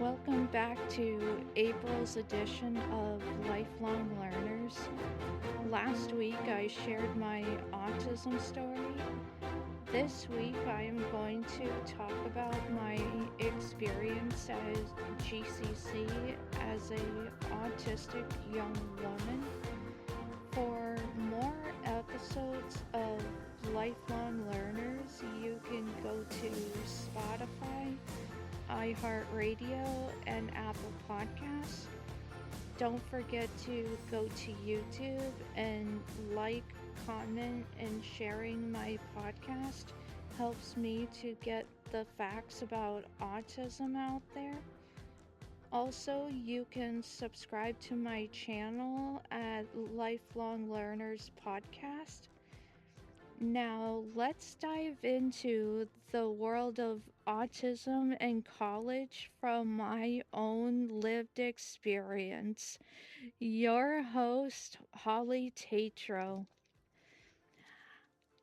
Welcome back to April's edition of Lifelong Learners. Last week I shared my autism story. This week I am going to talk about my experience as GCC as a autistic young woman. For more episodes of Lifelong Learners, you can go to Spotify, iHeartRadio, and Apple Podcasts. Don't forget to go to YouTube and like, comment, and sharing my podcast helps me to get the facts about autism out there. Also, you can subscribe to my channel at Lifelong Learners Podcast. Now, let's dive into the world of autism and college from my own lived experience. Your host, Holly Tetreault.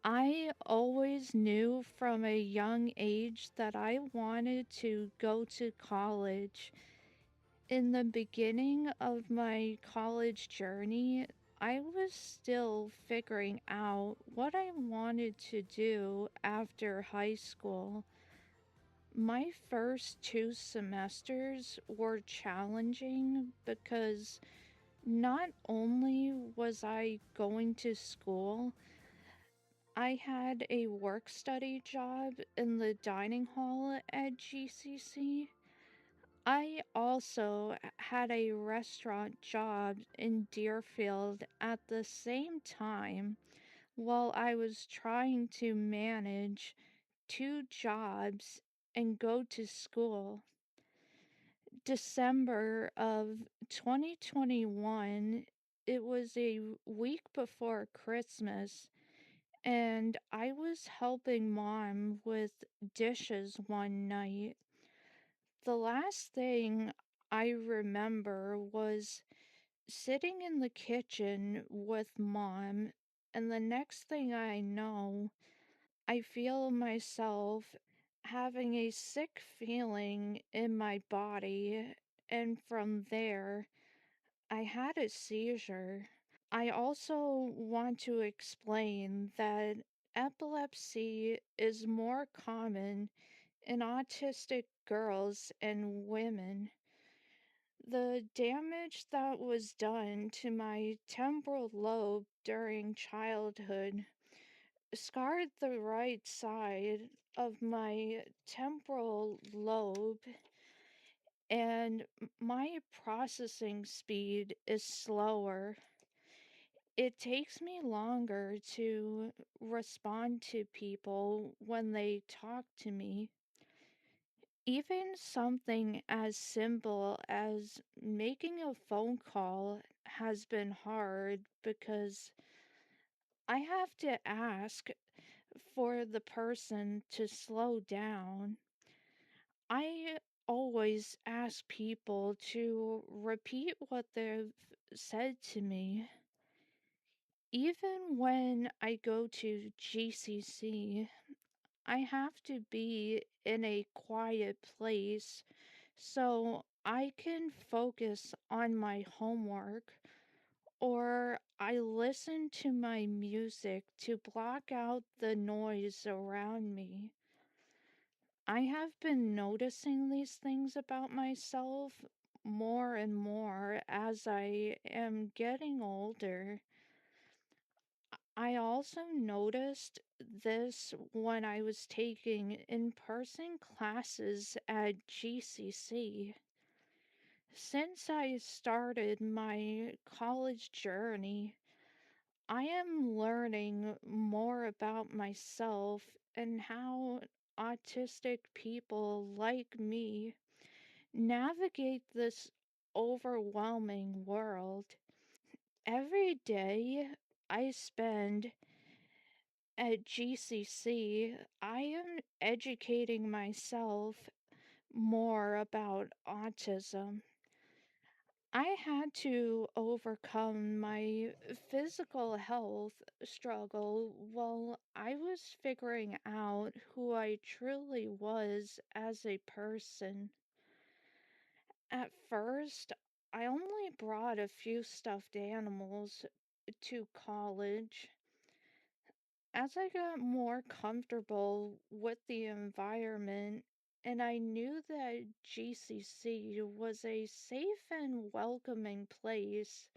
I always knew from a young age that I wanted to go to college. In the beginning of my college journey, I was still figuring out what I wanted to do after high school. My first 2 semesters were challenging because not only was I going to school, I had a work study job in the dining hall at GCC. I also had a restaurant job in Deerfield at the same time while I was trying to manage 2 jobs and go to school. December of 2021, it was a week before Christmas, and I was helping mom with dishes one night. The last thing I remember was sitting in the kitchen with mom, and the next thing I know, I feel myself having a sick feeling in my body, and from there, I had a seizure. I also want to explain that epilepsy is more common in autistic girls and women. The damage that was done to my temporal lobe during childhood scarred the right side of my temporal lobe, and my processing speed is slower. It takes me longer to respond to people when they talk to me. Even something as simple as making a phone call has been hard because I have to ask for the person to slow down. I always ask people to repeat what they've said to me. Even when I go to GCC, I have to be in a quiet place so I can focus on my homework, or I listen to my music to block out the noise around me. I have been noticing these things about myself more and more as I am getting older. I also noticed this when I was taking in person classes at GCC. Since I started my college journey, I am learning more about myself and how autistic people like me navigate this overwhelming world. Every day I spend at GCC, I am educating myself more about autism. I had to overcome my physical health struggle while I was figuring out who I truly was as a person. At first, I only brought a few stuffed animals to college. As I got more comfortable with the environment, and I knew that GCC was a safe and welcoming place,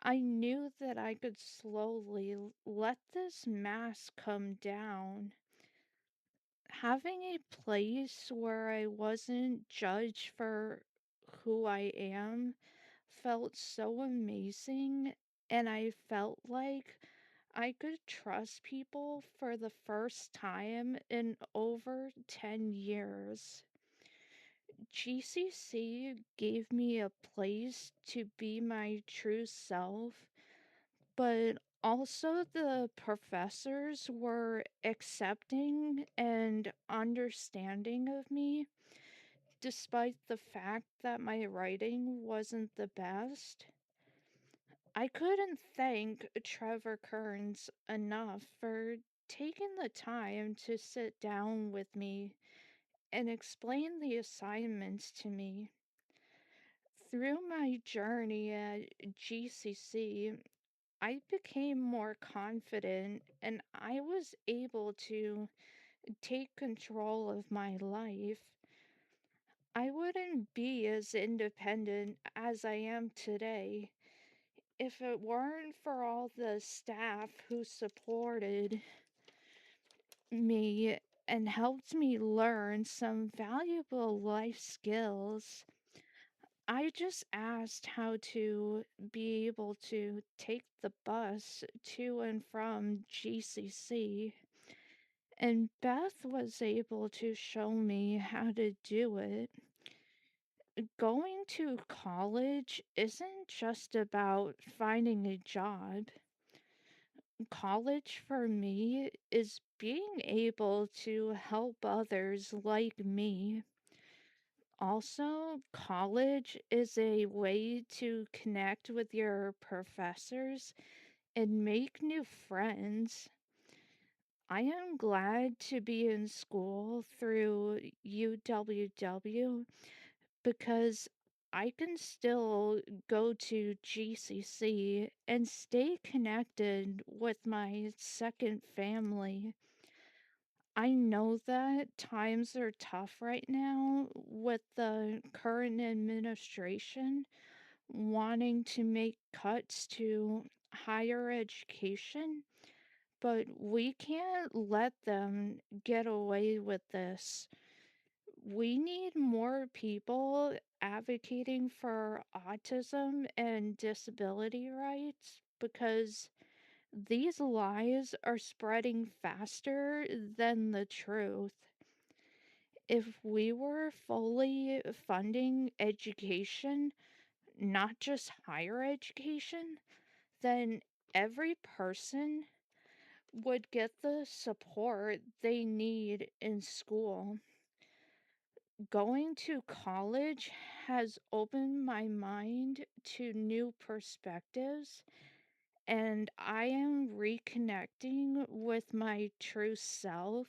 I knew that I could slowly let this mask come down. Having a place where I wasn't judged for who I am felt so amazing, and I felt like I could trust people for the first time in over 10 years. GCC gave me a place to be my true self, but also the professors were accepting and understanding of me, despite the fact that my writing wasn't the best. I couldn't thank Trevor Kearns enough for taking the time to sit down with me and explain the assignments to me. Through my journey at GCC, I became more confident and I was able to take control of my life. I wouldn't be as independent as I am today if it weren't for all the staff who supported me and helped me learn some valuable life skills. I just asked how to be able to take the bus to and from GCC, and Beth was able to show me how to do it. Going to college isn't just about finding a job. College for me is being able to help others like me. Also, college is a way to connect with your professors and make new friends. I am glad to be in school through UWW because I can still go to GCC and stay connected with my second family. I know that times are tough right now with the current administration wanting to make cuts to higher education, but we can't let them get away with this. We need more people advocating for autism and disability rights because these lies are spreading faster than the truth. If we were fully funding education, not just higher education, then every person would get the support they need in school. Going to college has opened my mind to new perspectives, and I am reconnecting with my true self.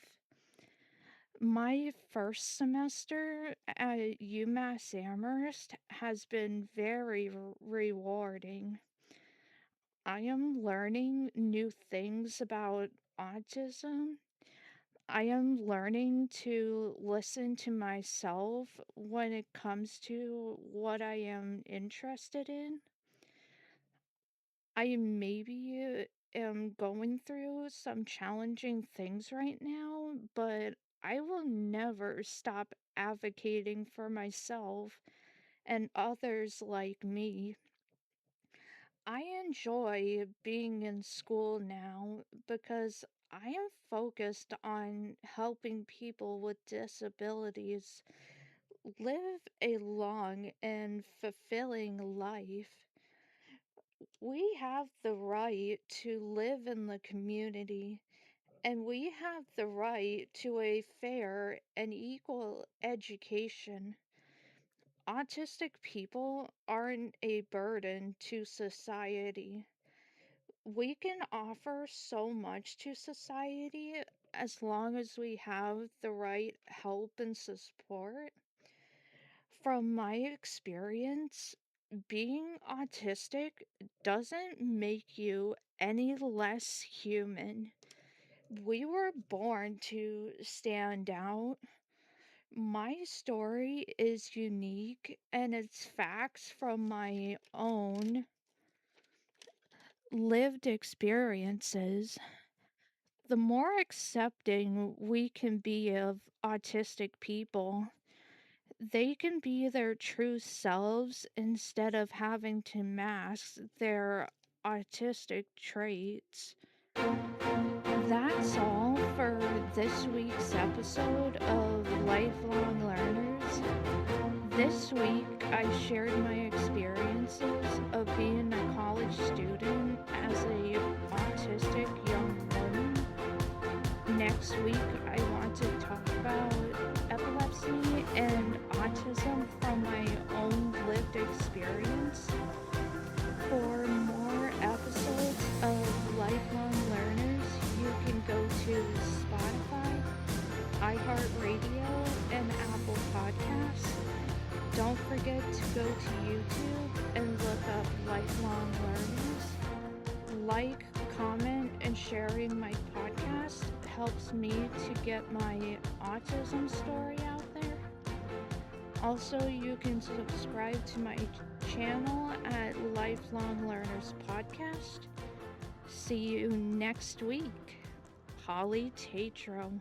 My first semester at UMass Amherst has been very rewarding. I am learning new things about autism. I am learning to listen to myself when it comes to what I am interested in. I maybe am going through some challenging things right now, but I will never stop advocating for myself and others like me. I enjoy being in school now because I am focused on helping people with disabilities live a long and fulfilling life. We have the right to live in the community, and we have the right to a fair and equal education. Autistic people aren't a burden to society. We can offer so much to society as long as we have the right help and support. From my experience, being autistic doesn't make you any less human. We were born to stand out. My story is unique and it's facts from my own lived experiences. The more accepting we can be of autistic people, they can be their true selves instead of having to mask their autistic traits. That's all for this week's episode of Lifelong Learners. This week, I shared my experiences of being a college student as a autistic young woman. Next week, I want to talk about epilepsy and autism from my own lived experience. For more episodes of Lifelong Learners, you can go to Spotify, iHeartRadio, and Apple Podcasts. Don't forget to go to YouTube and look up Lifelong Learners. Like, comment, and sharing my podcast helps me to get my autism story out there. Also, you can subscribe to my channel at Lifelong Learners Podcast. See you next week. Holly Tetreault.